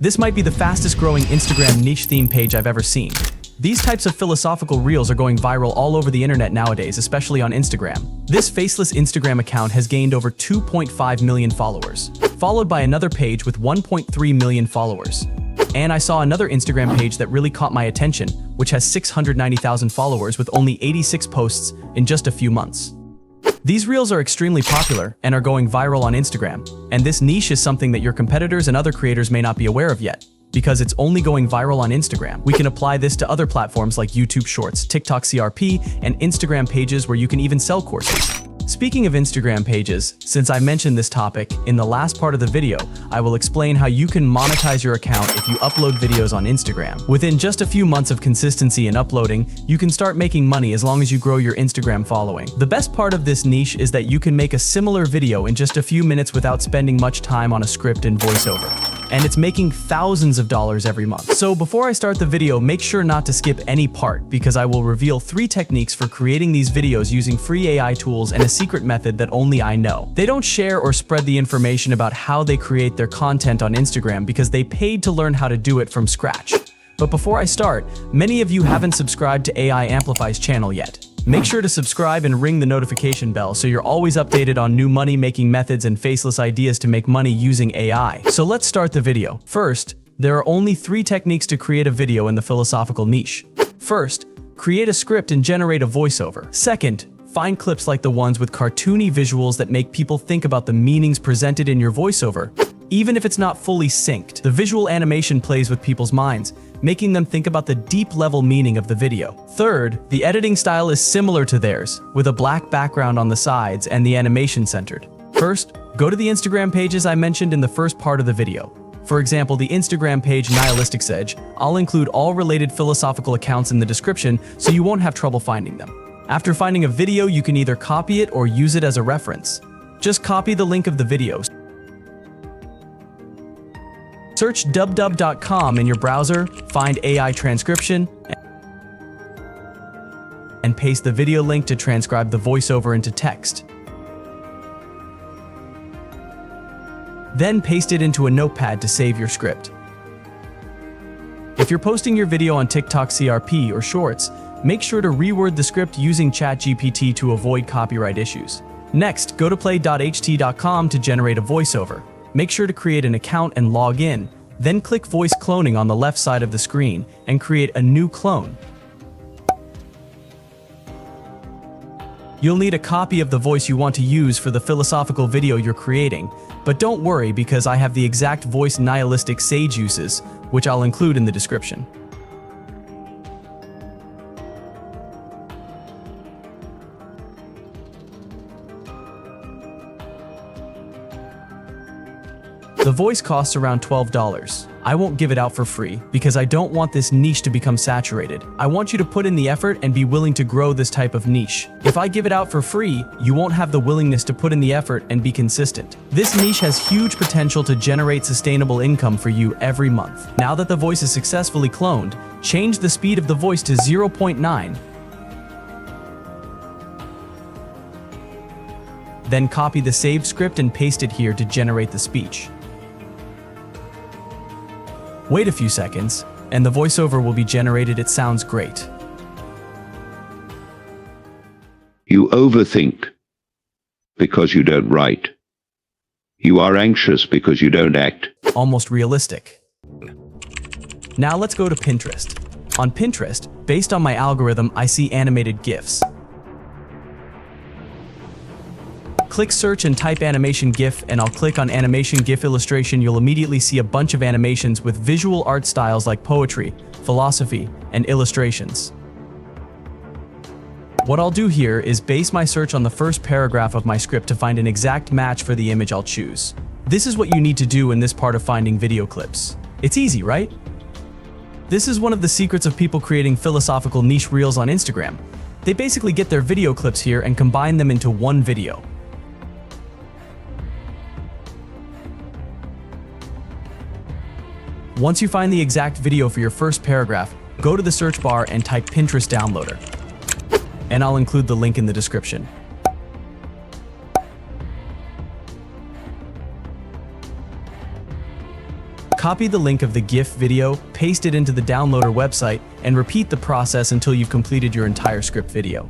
This might be the fastest growing Instagram niche theme page I've ever seen. These types of philosophical reels are going viral all over the internet nowadays, especially on Instagram. This faceless Instagram account has gained over 2.5 million followers, followed by another page with 1.3 million followers. And I saw another Instagram page that really caught my attention, which has 690,000 followers with only 86 posts in just a few months. These reels are extremely popular and are going viral on Instagram, and this niche is something that your competitors and other creators may not be aware of yet. Because it's only going viral on Instagram, we can apply this to other platforms like YouTube Shorts, TikTok CRP, and Instagram pages where you can even sell courses. Speaking of Instagram pages, since I mentioned this topic, in the last part of the video, I will explain how you can monetize your account if you upload videos on Instagram. Within just a few months of consistency in uploading, you can start making money as long as you grow your Instagram following. The best part of this niche is that you can make a similar video in just a few minutes without spending much time on a script and voiceover. And it's making thousands of dollars every month. So before I start the video, make sure not to skip any part because I will reveal 3 techniques for creating these videos using free AI tools and a secret method that only I know. They don't share or spread the information about how they create their content on Instagram because they paid to learn how to do it from scratch. But before I start, many of you haven't subscribed to AI Amplify's channel yet. Make sure to subscribe and ring the notification bell so you're always updated on new money-making methods and faceless ideas to make money using AI. So let's start the video. First, there are only 3 techniques to create a video in the philosophical niche. First, create a script and generate a voiceover. Second, find clips like the ones with cartoony visuals that make people think about the meanings presented in your voiceover. Even if it's not fully synced, the visual animation plays with people's minds, making them think about the deep-level meaning of the video. Third, the editing style is similar to theirs, with a black background on the sides and the animation centered. First, go to the Instagram pages I mentioned in the first part of the video. For example, the Instagram page Nihilistic Sedge. I'll include all related philosophical accounts in the description so you won't have trouble finding them. After finding a video, you can either copy it or use it as a reference. Just copy the link of the video. Search dubdub.com in your browser, find AI transcription, and paste the video link to transcribe the voiceover into text. Then paste it into a notepad to save your script. If you're posting your video on TikTok CRP or Shorts, make sure to reword the script using ChatGPT to avoid copyright issues. Next, go to play.ht.com to generate a voiceover. Make sure to create an account and log in, then click voice cloning on the left side of the screen and create a new clone. You'll need a copy of the voice you want to use for the philosophical video you're creating, but don't worry because I have the exact voice Nihilistic Sage uses, which I'll include in the description. The voice costs around $12. I won't give it out for free because I don't want this niche to become saturated. I want you to put in the effort and be willing to grow this type of niche. If I give it out for free, you won't have the willingness to put in the effort and be consistent. This niche has huge potential to generate sustainable income for you every month. Now that the voice is successfully cloned, change the speed of the voice to 0.9. Then copy the saved script and paste it here to generate the speech. Wait a few seconds, and the voiceover will be generated. It sounds great. You overthink because you don't write. You are anxious because you don't act. Almost realistic. Now let's go to Pinterest. On Pinterest, based on my algorithm, I see animated GIFs. Click search and type animation GIF and I'll click on animation GIF illustration. You'll immediately see a bunch of animations with visual art styles like poetry, philosophy, and illustrations. What I'll do here is base my search on the first paragraph of my script to find an exact match for the image I'll choose. This is what you need to do in this part of finding video clips. It's easy, right? This is one of the secrets of people creating philosophical niche reels on Instagram. They basically get their video clips here and combine them into one video. Once you find the exact video for your first paragraph, go to the search bar and type Pinterest Downloader. And I'll include the link in the description. Copy the link of the GIF video, paste it into the downloader website, and repeat the process until you've completed your entire script video.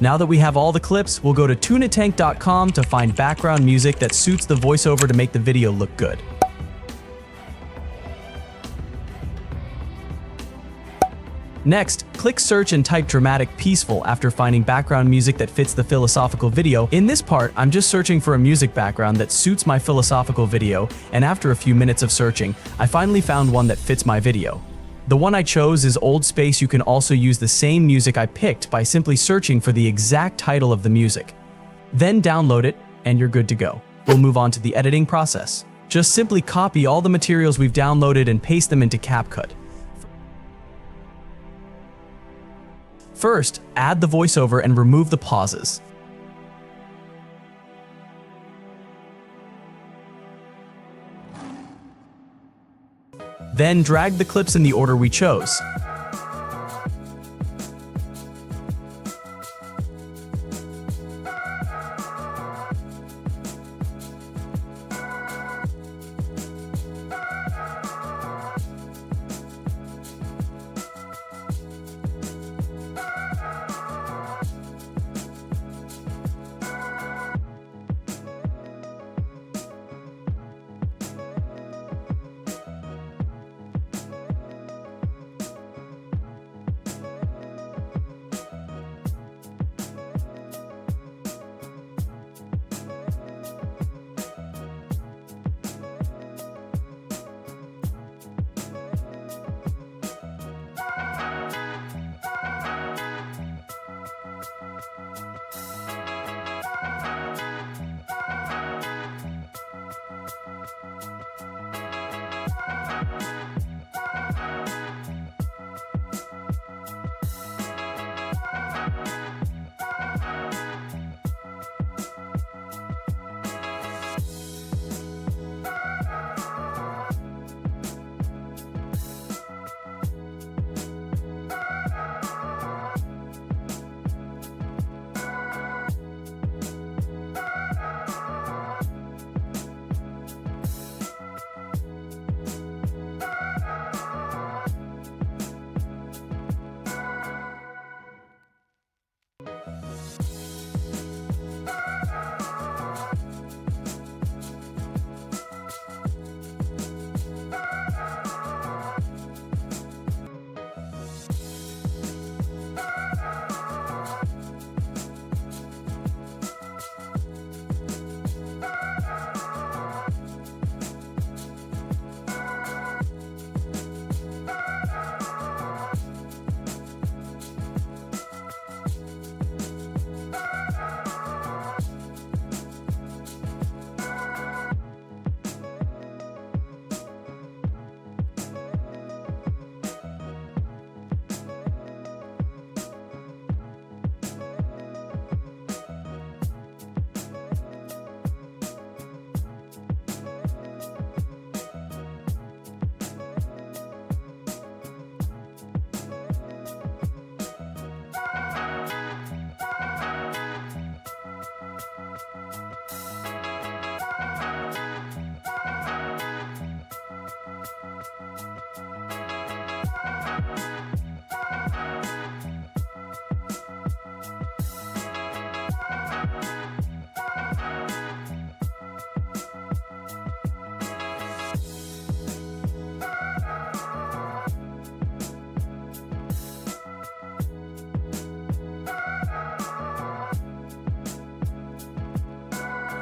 Now that we have all the clips, we'll go to tunatank.com to find background music that suits the voiceover to make the video look good. Next, click search and type dramatic peaceful after finding background music that fits the philosophical video. In this part, I'm just searching for a music background that suits my philosophical video, and after a few minutes of searching, I finally found one that fits my video. The one I chose is Old Space. You can also use the same music I picked by simply searching for the exact title of the music. Then download it, and you're good to go. We'll move on to the editing process. Just simply copy all the materials we've downloaded and paste them into CapCut. First, add the voiceover and remove the pauses. Then drag the clips in the order we chose.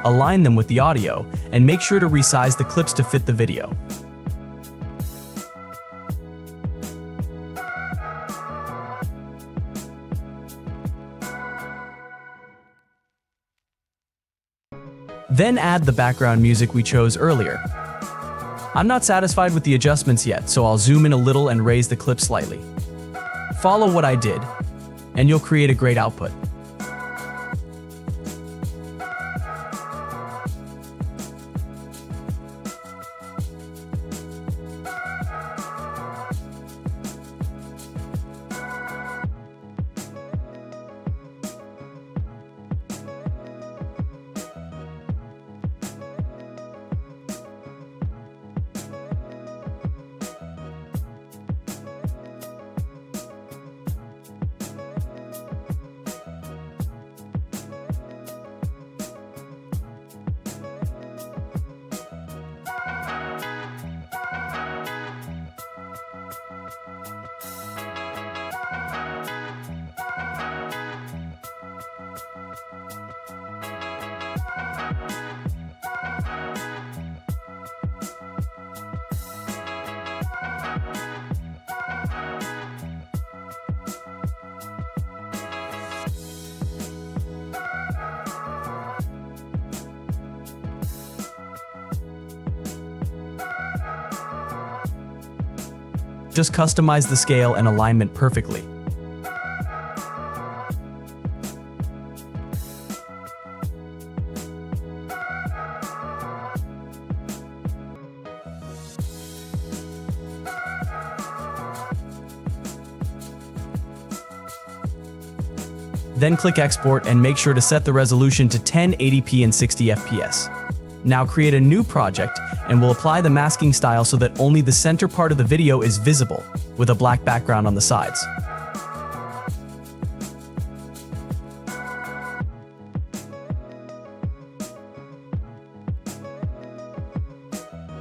align them with the audio, and make sure to resize the clips to fit the video. Then add the background music we chose earlier. I'm not satisfied with the adjustments yet, so I'll zoom in a little and raise the clip slightly. Follow what I did, and you'll create a great output. Just customize the scale and alignment perfectly. Then click Export and make sure to set the resolution to 1080p and 60 FPS. Now create a new project and we'll apply the masking style so that only the center part of the video is visible, with a black background on the sides.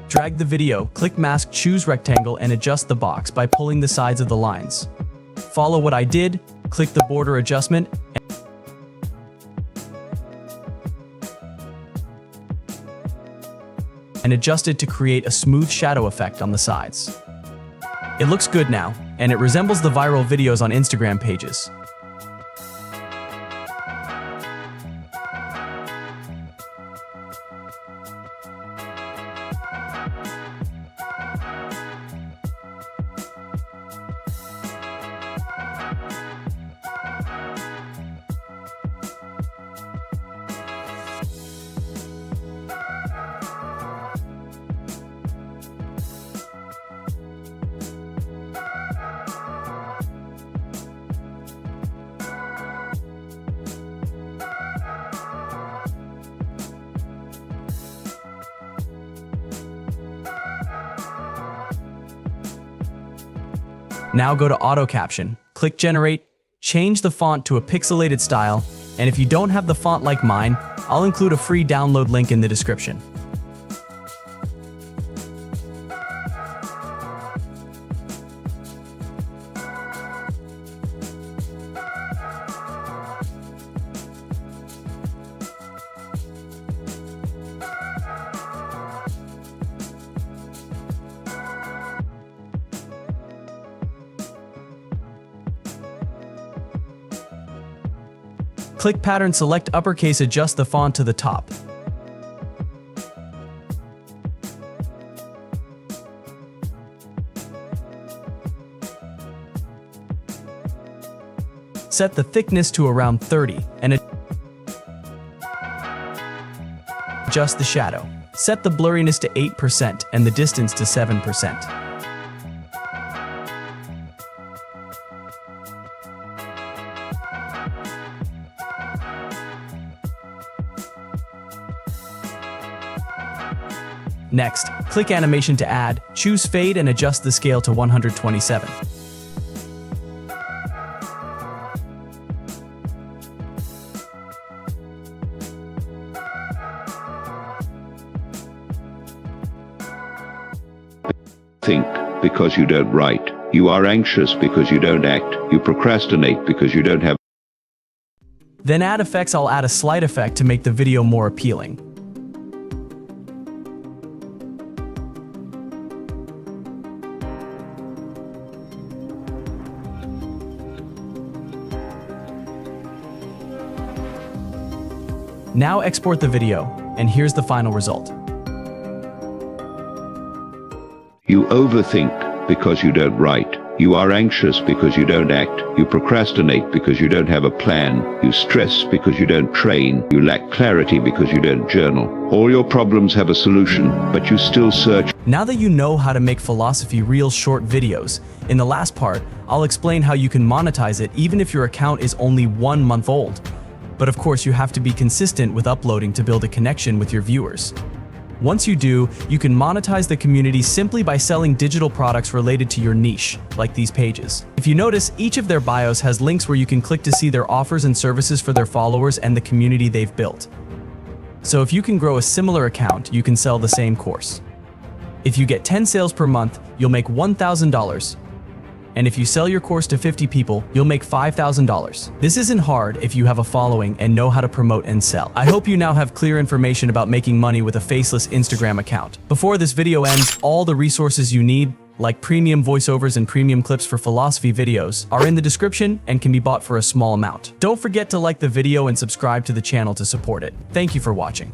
Drag the video, click Mask, choose Rectangle and adjust the box by pulling the sides of the lines. Follow what I did, click the border adjustment, and adjust it to create a smooth shadow effect on the sides. It looks good now, and it resembles the viral videos on Instagram pages. Now go to Auto Caption, click Generate, change the font to a pixelated style, and if you don't have the font like mine, I'll include a free download link in the description. Click Pattern, select uppercase, adjust the font to the top. Set the thickness to around 30 and adjust the shadow. Set the blurriness to 8% and the distance to 7%. Next, click Animation to add, choose Fade and adjust the scale to 127. Think because you don't write. You are anxious because you don't act. You procrastinate because you don't have. Then add effects. I'll add a slight effect to make the video more appealing. Now export the video, and here's the final result. You overthink because you don't write. You are anxious because you don't act. You procrastinate because you don't have a plan. You stress because you don't train. You lack clarity because you don't journal. All your problems have a solution, but you still search. Now that you know how to make philosophy reel short videos, in the last part, I'll explain how you can monetize it even if your account is only 1 month old. But of course, you have to be consistent with uploading to build a connection with your viewers. Once you do, you can monetize the community simply by selling digital products related to your niche, like these pages. If you notice, each of their bios has links where you can click to see their offers and services for their followers and the community they've built. So if you can grow a similar account, you can sell the same course. If you get 10 sales per month, you'll make $1,000. And if you sell your course to 50 people, you'll make $5,000. This isn't hard if you have a following and know how to promote and sell. I hope you now have clear information about making money with a faceless Instagram account. Before this video ends, all the resources you need, like premium voiceovers and premium clips for philosophy videos, are in the description and can be bought for a small amount. Don't forget to like the video and subscribe to the channel to support it. Thank you for watching.